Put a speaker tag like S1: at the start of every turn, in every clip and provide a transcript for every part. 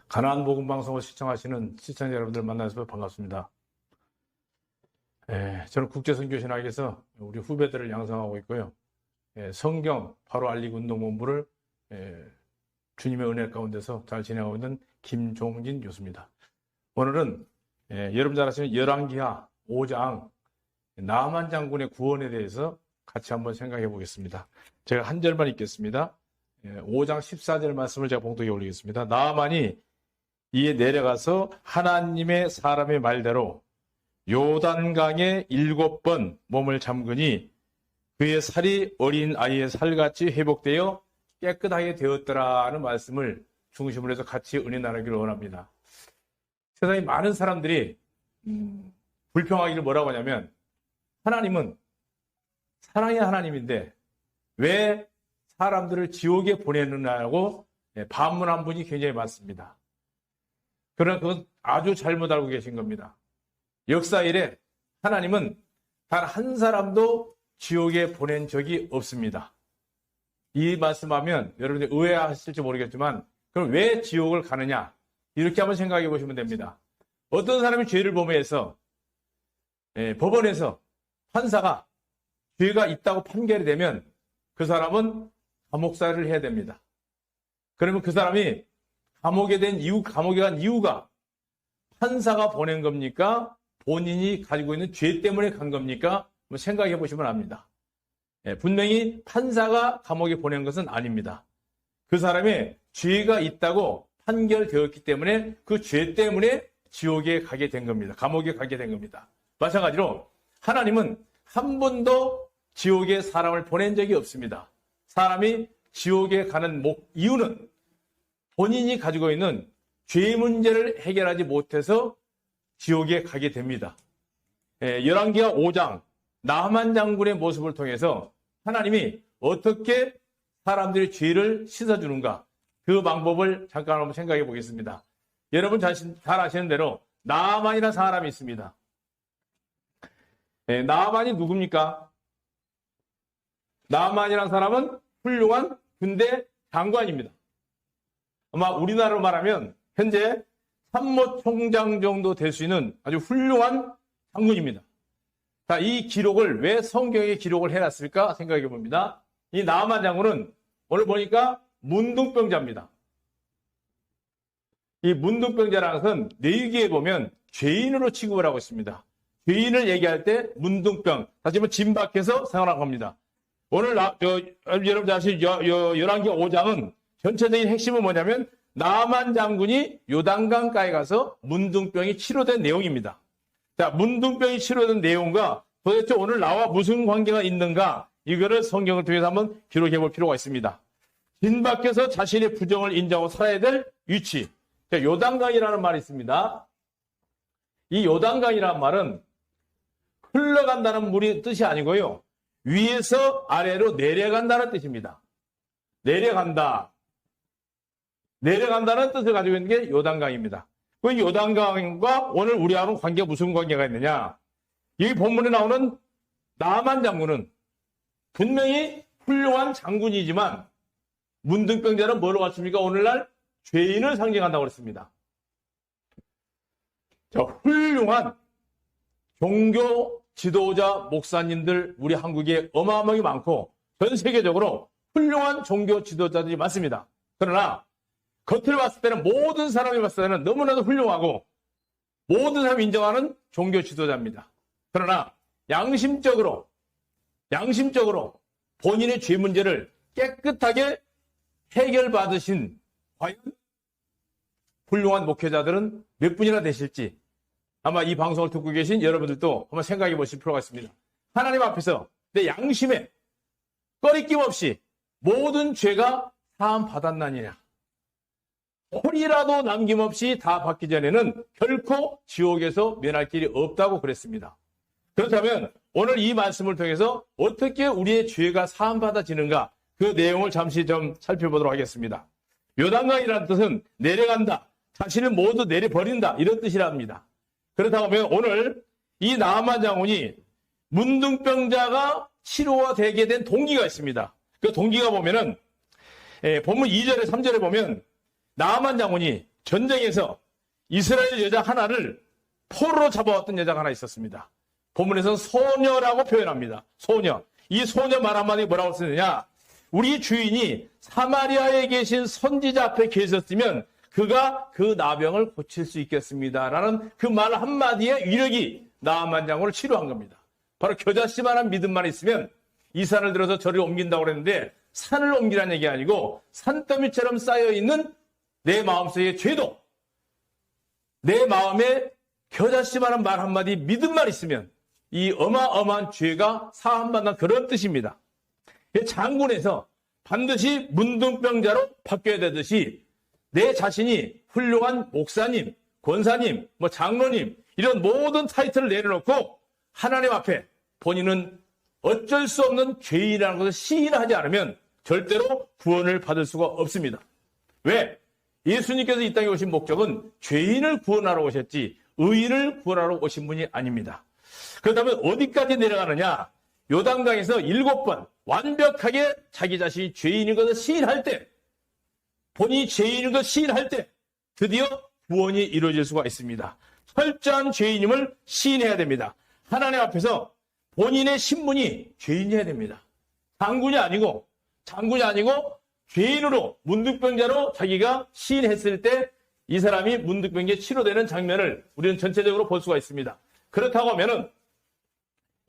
S1: 가나안 복음 방송을 시청하시는 시청자 여러분들 만나서 반갑습니다. 저는 국제선교신학에서 우리 후배들을 양성하고 있고요. 성경 바로 알리고 운동본부를 주님의 은혜 가운데서 잘 진행하고 있는 김종진 교수입니다. 오늘은 여러분 잘 아시는 열왕기하 5장 나만 장군의 구원에 대해서 같이 한번 생각해 보겠습니다. 제가 한 절만 읽겠습니다. 5장 14절 말씀을 제가 봉독에 올리겠습니다. 나만이 이에 내려가서 하나님의 사람의 말대로 요단강에 7번 몸을 잠그니 그의 살이 어린 아이의 살같이 회복되어 깨끗하게 되었더라는 말씀을 중심으로 해서 같이 은혜 나누기를 원합니다. 세상에 많은 사람들이 불평하기를 뭐라고 하냐면 하나님은 사랑의 하나님인데 왜 사람들을 지옥에 보내느냐고 반문한 분이 굉장히 많습니다. 그러나 그건 아주 잘못 알고 계신 겁니다. 역사 이래 하나님은 단 한 사람도 지옥에 보낸 적이 없습니다. 이 말씀하면 여러분들 의아하실지 모르겠지만 그럼 왜 지옥을 가느냐? 이렇게 한번 생각해 보시면 됩니다. 어떤 사람이 죄를 범해서 법원에서 판사가 죄가 있다고 판결이 되면 그 사람은 감옥살이를 해야 됩니다. 그러면 그 사람이 감옥에 간 이유가 판사가 보낸 겁니까? 본인이 가지고 있는 죄 때문에 간 겁니까? 한번 생각해 보시면 압니다. 분명히 판사가 감옥에 보낸 것은 아닙니다. 그 사람의 죄가 있다고 판결되었기 때문에 그 죄 때문에 지옥에 가게 된 겁니다. 감옥에 가게 된 겁니다. 마찬가지로 하나님은 한 번도 지옥에 사람을 보낸 적이 없습니다. 사람이 지옥에 가는 이유는 본인이 가지고 있는 죄 문제를 해결하지 못해서 지옥에 가게 됩니다. 열왕기하 5장 나만 장군의 모습을 통해서 하나님이 어떻게 사람들의 죄를 씻어주는가 그 방법을 잠깐 한번 생각해 보겠습니다. 여러분 잘 아시는 대로 나만이라는 사람이 있습니다. 나만이 누굽니까? 나만이라는 사람은 훌륭한 군대 장관입니다. 아마 우리나라로 말하면 현재 참모총장 정도 될 수 있는 아주 훌륭한 장군입니다. 자, 이 기록을 왜 성경에 기록을 해놨을까 생각해 봅니다. 이 나만 장군은 오늘 보니까 문둥병자입니다. 이 문둥병자라는 것은 내위기에 보면 죄인으로 취급을 하고 있습니다. 죄인을 얘기할 때 문둥병, 다시 한번 진박해서 생활한 겁니다. 오늘 여러분 아시는 열왕기하 5장은 전체적인 핵심은 뭐냐면 나만 장군이 요단강가에 가서 문둥병이 치료된 내용입니다. 자, 문둥병이 치료된 내용과 도대체 오늘 나와 무슨 관계가 있는가 이거를 성경을 통해서 한번 기록해 볼 필요가 있습니다. 진박해서 자신의 부정을 인정하고 살아야 될 위치. 자, 요단강이라는 말이 있습니다. 이 요단강이라는 말은 흘러간다는 물이 뜻이 아니고요. 위에서 아래로 내려간다는 뜻입니다. 내려간다는 뜻을 가지고 있는 게 요단강입니다. 그 요단강과 오늘 우리하고는 관계가 무슨 관계가 있느냐? 이 본문에 나오는 나만 장군은 분명히 훌륭한 장군이지만 문둥병자는 뭐로 갖춥니까? 오늘날 죄인을 상징한다고 그랬습니다. 자, 훌륭한 종교 지도자 목사님들 우리 한국에 어마어마하게 많고 전 세계적으로 훌륭한 종교 지도자들이 많습니다. 그러나 겉을 봤을 때는 모든 사람이 봤을 때는 너무나도 훌륭하고 모든 사람이 인정하는 종교 지도자입니다. 그러나 양심적으로 본인의 죄 문제를 깨끗하게 해결받으신 과연 훌륭한 목회자들은 몇 분이나 되실지 아마 이 방송을 듣고 계신 여러분들도 한번 생각해 보실 필요가 있습니다. 하나님 앞에서 내 양심에 꺼리낌 없이 모든 죄가 사함 받았나니냐. 홀이라도 남김없이 다 받기 전에는 결코 지옥에서 면할 길이 없다고 그랬습니다. 그렇다면 오늘 이 말씀을 통해서 어떻게 우리의 죄가 사함받아지는가 그 내용을 잠시 좀 살펴보도록 하겠습니다. 요단강이라는 뜻은 내려간다, 자신을 모두 내려버린다 이런 뜻이랍니다. 그렇다고 하면 오늘 이 나만 장군이 문둥병자가 치료가 되게 된 동기가 있습니다. 그 동기가 보면은 본문 2절에 3절에 보면 나만 장군이 전쟁에서 이스라엘 여자 하나를 포로로 잡아왔던 여자가 하나 있었습니다. 본문에서는 소녀라고 표현합니다. 소녀. 이 소녀 말 한마디에 뭐라고 쓰느냐? 우리 주인이 사마리아에 계신 선지자 앞에 계셨으면 그가 그 나병을 고칠 수 있겠습니다. 라는 그 말 한마디에 위력이 나아만 장군을 치료한 겁니다. 바로 겨자씨만한 믿음만 있으면 이 산을 들어서 저를 옮긴다고 그랬는데 산을 옮기라는 얘기 아니고 산더미처럼 쌓여있는 내 마음속의 죄도 내 마음에 겨자씨만한 말 한마디 믿음만 있으면 이 어마어마한 죄가 사함받는 그런 뜻입니다. 장군에서 반드시 문둥병자로 바뀌어야 되듯이 내 자신이 훌륭한 목사님, 권사님, 장로님 이런 모든 타이틀을 내려놓고 하나님 앞에 본인은 어쩔 수 없는 죄인이라는 것을 시인하지 않으면 절대로 구원을 받을 수가 없습니다. 왜? 예수님께서 이 땅에 오신 목적은 죄인을 구원하러 오셨지 의인을 구원하러 오신 분이 아닙니다. 그렇다면 어디까지 내려가느냐? 요단강에서 7번 완벽하게 자기 자신이 죄인인 것을 시인할 때, 본인이 죄인인 것을 시인할 때 드디어 구원이 이루어질 수가 있습니다. 철저한 죄인임을 시인해야 됩니다. 하나님 앞에서 본인의 신분이 죄인이어야 됩니다. 장군이 아니고 죄인으로 문둥병자로 자기가 시인했을 때 이 사람이 문둥병에 치료되는 장면을 우리는 전체적으로 볼 수가 있습니다. 그렇다고 하면은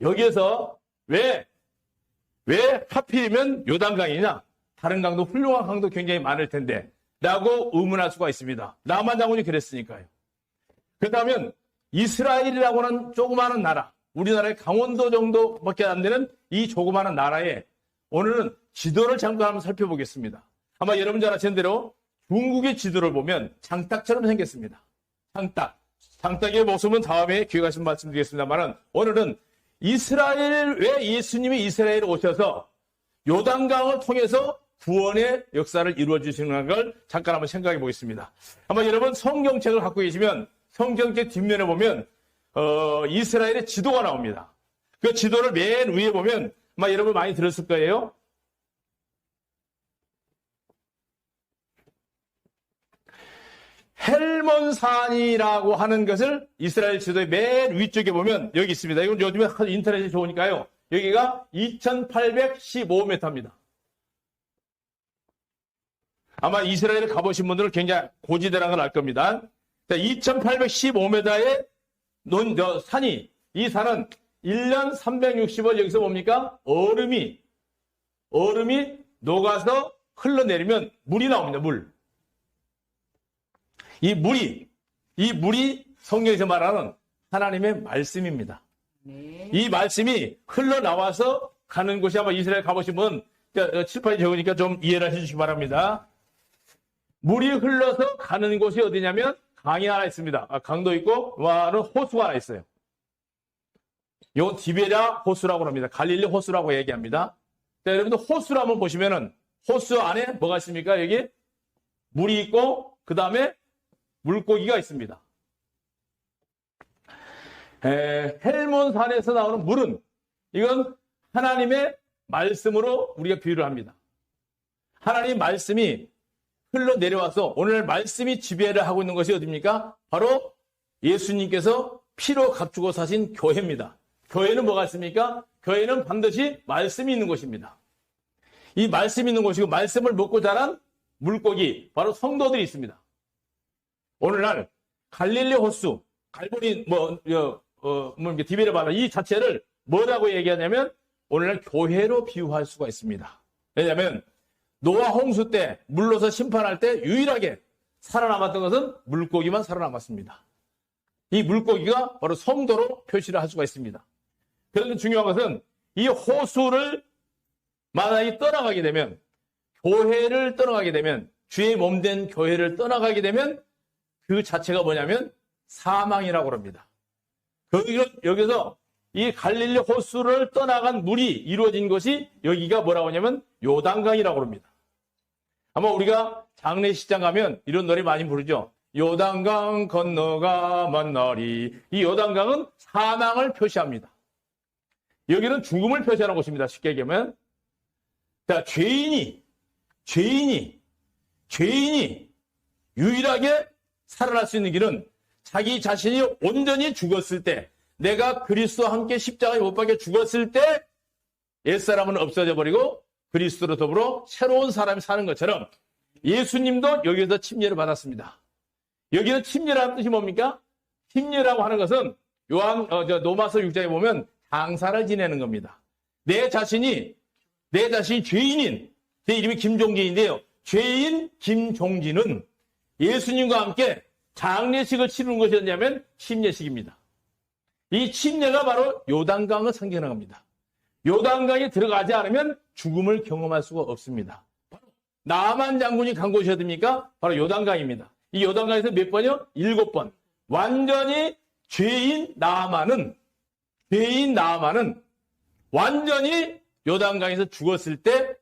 S1: 여기에서 왜 하필이면 요단강이냐? 다른 강도 훌륭한 강도 굉장히 많을 텐데 라고 의문할 수가 있습니다. 나만 장군이 그랬으니까요. 그렇다면 이스라엘이라고 하는 조그마한 나라, 우리나라의 강원도 정도밖에 안 되는 이 조그마한 나라에 오늘은 지도를 잠깐 한번 살펴보겠습니다. 아마 여러분 잘 아시는 대로 중국의 지도를 보면 장딱처럼 생겼습니다. 장딱의 모습은 다음에 기회 가시면 말씀드리겠습니다만 오늘은 왜 예수님이 이스라엘에 오셔서 요단강을 통해서 구원의 역사를 이루어 주시는 걸 잠깐 한번 생각해 보겠습니다. 아마 여러분 성경책을 갖고 계시면 성경책 뒷면에 보면 이스라엘의 지도가 나옵니다. 그 지도를 맨 위에 보면 아마 여러분 많이 들었을 거예요. 헬몬산이라고 하는 것을 이스라엘 지도의 맨 위쪽에 보면 여기 있습니다. 이건 요즘에 인터넷이 좋으니까요. 여기가 2815m입니다. 아마 이스라엘에 가보신 분들은 굉장히 고지대라는 걸 알 겁니다. 2815m의 산이, 이 산은 1년 360일 여기서 뭡니까? 얼음이 녹아서 흘러내리면 물이 나옵니다. 이 물이 성경에서 말하는 하나님의 말씀입니다. 네. 이 말씀이 흘러나와서 가는 곳이 아마 이스라엘 가보신 분, 칠판이 적으니까 좀 이해를 해주시기 바랍니다. 물이 흘러서 가는 곳이 어디냐면 강이 하나 있습니다. 강도 있고, 호수가 하나 있어요. 이건 디베랴 호수라고 합니다. 갈릴리 호수라고 얘기합니다. 자, 여러분들 호수를 한번 보시면은 호수 안에 뭐가 있습니까? 여기 물이 있고, 그 다음에 물고기가 있습니다. 헬몬산에서 나오는 물은 이건 하나님의 말씀으로 우리가 비유를 합니다. 하나님 말씀이 흘러내려와서 오늘 말씀이 지배를 하고 있는 것이 어디입니까? 바로 예수님께서 피로 값주고 사신 교회입니다. 교회는 뭐가 있습니까? 교회는 반드시 말씀이 있는 곳입니다. 이 말씀이 있는 곳이고 말씀을 먹고 자란 물고기, 바로 성도들이 있습니다. 오늘날 갈릴리 호수, 갈보리 디베랴 바다 이 자체를 뭐라고 얘기하냐면 오늘날 교회로 비유할 수가 있습니다. 왜냐하면 노아 홍수 때 물로서 심판할 때 유일하게 살아남았던 것은 물고기만 살아남았습니다. 이 물고기가 바로 성도로 표시를 할 수가 있습니다. 그런데 중요한 것은 이 호수를 만약에 떠나가게 되면, 교회를 떠나가게 되면, 주의 몸된 교회를 떠나가게 되면 그 자체가 뭐냐면 사망이라고 합니다. 여기서 이 갈릴리 호수를 떠나간 물이 이루어진 것이 여기가 뭐라고 하냐면 요단강이라고 합니다. 아마 우리가 장례식장 가면 이런 노래 많이 부르죠. 요단강 건너가 만나리. 이 요단강은 사망을 표시합니다. 여기는 죽음을 표시하는 곳입니다. 쉽게 얘기하면. 자, 죄인이 유일하게 살아날 수 있는 길은 자기 자신이 온전히 죽었을 때, 내가 그리스도와 함께 십자가에 못 박혀 죽었을 때 옛사람은 없어져 버리고 그리스도로 더불어 새로운 사람이 사는 것처럼 예수님도 여기에서 침례를 받았습니다. 여기는 침례라는 뜻이 뭡니까? 침례라고 하는 것은 로마서 6장에 보면 장사를 지내는 겁니다. 내 자신이 죄인인, 제 이름이 김종진인데요. 죄인 김종진은 예수님과 함께 장례식을 치르는 것이었냐면 침례식입니다. 이 침례가 바로 요단강을 상징하는 겁니다. 요단강에 들어가지 않으면 죽음을 경험할 수가 없습니다. 바로 나만 장군이 간 곳이 어딥니까? 바로 요단강입니다. 이 요단강에서 몇 번이요? 7번. 완전히 죄인 나아만은 완전히 요단강에서 죽었을 때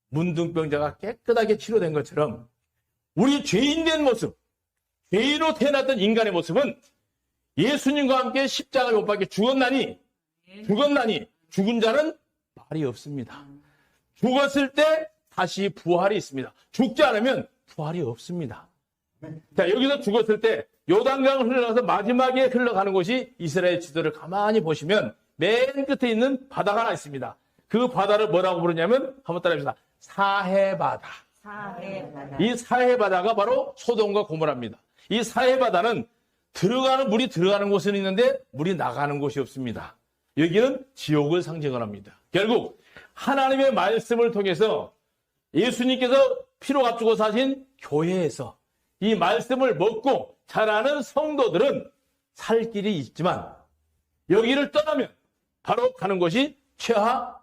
S1: 문둥병자가 깨끗하게 치료된 것처럼 우리 죄인된 모습, 죄인으로 태어났던 인간의 모습은 예수님과 함께 십자가에 못 박혀 죽었나니 죽은 자는 말이 없습니다. 죽었을 때 다시 부활이 있습니다. 죽지 않으면 부활이 없습니다. 자, 여기서 죽었을 때 요단강을 흘러가서 마지막에 흘러가는 곳이 이스라엘 지도를 가만히 보시면 맨 끝에 있는 바다가 하나 있습니다. 그 바다를 뭐라고 부르냐면 한번 따라해봅시다. 사해바다. 이 사해바다가 바로 소돔과 고모라입니다. 이 사해바다는 물이 들어가는 곳은 있는데 물이 나가는 곳이 없습니다. 여기는 지옥을 상징을 합니다. 결국 하나님의 말씀을 통해서 예수님께서 피로 값주고 사신 교회에서 이 말씀을 먹고 자라는 성도들은 살 길이 있지만 여기를 떠나면 바로 가는 곳이 최하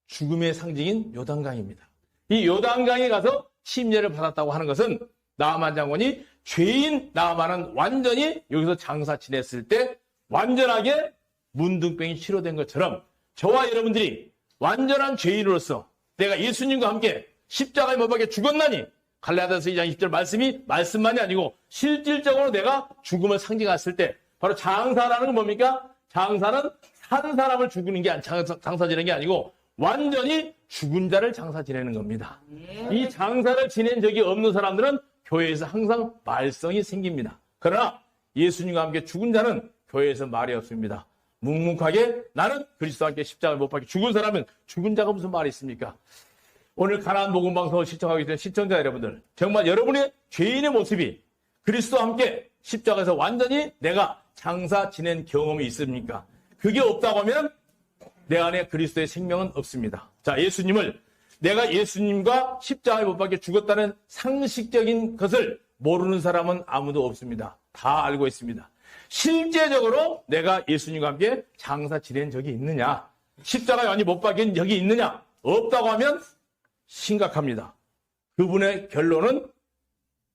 S1: 죽음의 상징인 요단강입니다. 이 요단강에 가서 침례를 받았다고 하는 것은 나아만 장군이 죄인 나아만은 완전히 여기서 장사 지냈을 때 완전하게 문둥병이 치료된 것처럼 저와 여러분들이 완전한 죄인으로서 내가 예수님과 함께 십자가에 못 박혀 죽었나니 갈라디아서 2장 20절 말씀만이 아니고 실질적으로 내가 죽음을 상징했을 때 바로 장사라는 건 뭡니까? 장사는 산 사람을 죽이는 게 장사 지내는 게 아니고 완전히 죽은 자를 장사 지내는 겁니다. 이 장사를 지낸 적이 없는 사람들은 교회에서 항상 말썽이 생깁니다. 그러나 예수님과 함께 죽은 자는 교회에서 말이 없습니다. 묵묵하게 나는 그리스도와 함께 십자가에 못 박혀 죽은 사람은 죽은 자가 무슨 말이 있습니까? 오늘 가나안 복음 방송을 시청하게 된 시청자 여러분들, 정말 여러분의 죄인의 모습이 그리스도와 함께 십자가에서 완전히 내가 장사 지낸 경험이 있습니까? 그게 없다고 하면 내 안에 그리스도의 생명은 없습니다. 자, 내가 예수님과 십자가에 못 박혀 죽었다는 상식적인 것을 모르는 사람은 아무도 없습니다. 다 알고 있습니다. 실제적으로 내가 예수님과 함께 장사 지낸 적이 있느냐? 십자가에 완전히 못 박힌 적이 있느냐? 없다고 하면 심각합니다. 그분의 결론은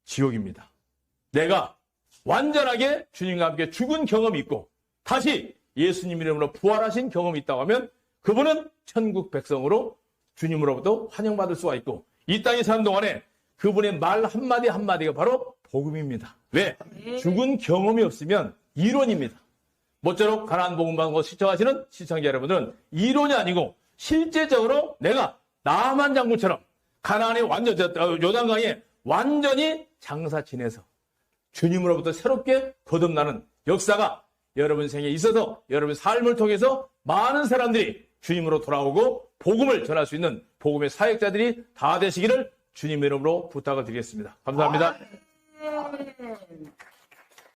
S1: 지옥입니다. 내가 완전하게 주님과 함께 죽은 경험이 있고 다시 예수님 이름으로 부활하신 경험이 있다고 하면 그분은 천국 백성으로 주님으로부터 환영받을 수가 있고 이 땅에 사는 동안에 그분의 말 한마디 한마디가 바로 복음입니다. 왜? 죽은 경험이 없으면 이론입니다. 모쪼록 가나안 복음 방송 시청하시는 시청자 여러분들은 이론이 아니고 실제적으로 내가 나아만 장군처럼 가나안의 요단강에 완전히 장사 지내서 주님으로부터 새롭게 거듭나는 역사가 여러분 생에 있어서 여러분 삶을 통해서 많은 사람들이 주님으로 돌아오고 복음을 전할 수 있는 복음의 사역자들이 다 되시기를 주님 이름으로 부탁을 드리겠습니다. 감사합니다.